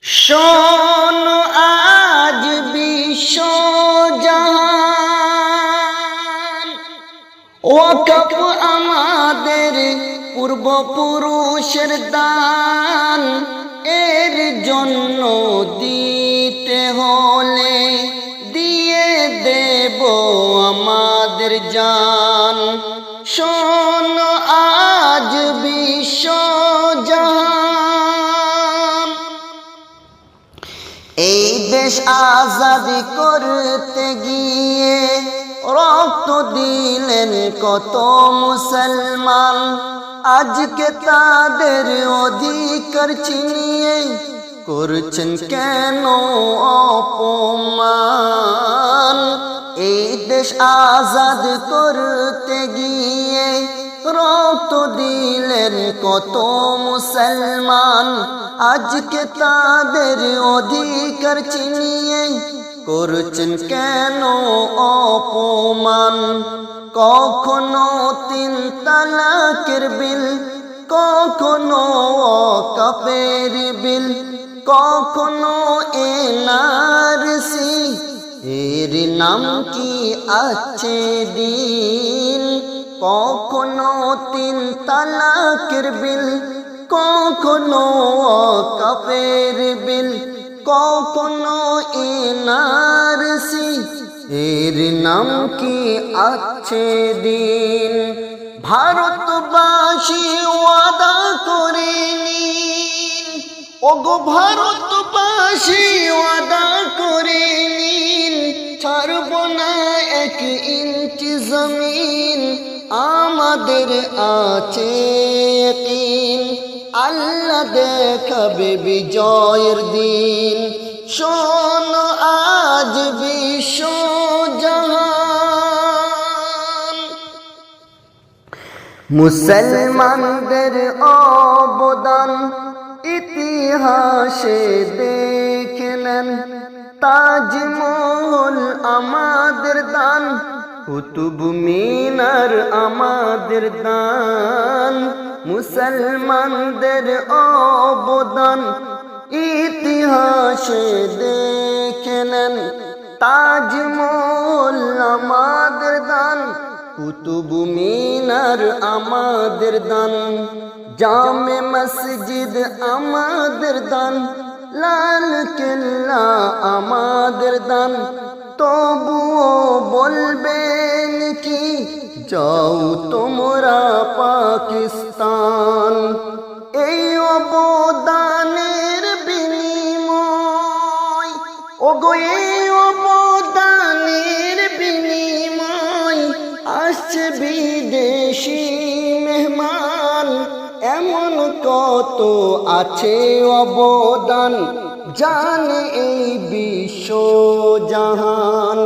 শোন আজ বিশ্ব জাহান, ওয়াকফ আমাদের পূর্বপুরুষের দান। এর জন্য দিতে হলে দিয়ে দেব আমাদের জান। শোন আজ বিশ্ব জাহান, এই দেশ আজাদি করতে গিয়ে রক্ত দিলেন কত মুসলমান। আজকে তাদের অধিকার ছিনিয়ে করছেন কেন অপমান। এই দেশ আজাদ করতে গিয়ে রক্ত দিলেন কত মুসলমান। আজকে তাদের অধিকার ছিনিয়ে করছেন কেন অপমান। কখনো 3 তালাকের বিল, কখনো ওয়াকফের বিল, কখনো এনআরসি, এর নাম কি আছে দিন। কখনো 3 তালাকের বিল, কখনো ওয়াকফের বিল, কখনো এনআরসি, এর নাম কি আছে দিন। ভারতবাসী ওয়াদা করে নিন, ওগো ভারতবাসী ওয়াদা করে নিন, ছাড়ব না 1 ইঞ্চি জমিন। আমাদের আছে ইয়াকিন, আল্লাহ দেখাবে বিজয়ের দিন। শোন আজ বিশ্ব জাহান, মুসলমানদের অবদান ইতিহাসে দেখে নেন। তাজমহল আমাদের দান, কুতুব মিনার আমাদের দান। মুসলমানদের অবদান ইতিহাসে দেখে নেন। তাজমহল আমাদের দান, কুতুব মিনার আমাদের দান। জামে মসজিদ আমাদের দান, লাল কেল্লা আমাদের দান। তবুও বলবেন কি যাও তোমরা পাকিস্তান। এই অবদানের বিনিময়, ওগো এই অবদানের বিনিময় আসছে বিদেশি মেহমান। এমন কত আছে অবদান জানে এই বিশ্ব জাহান।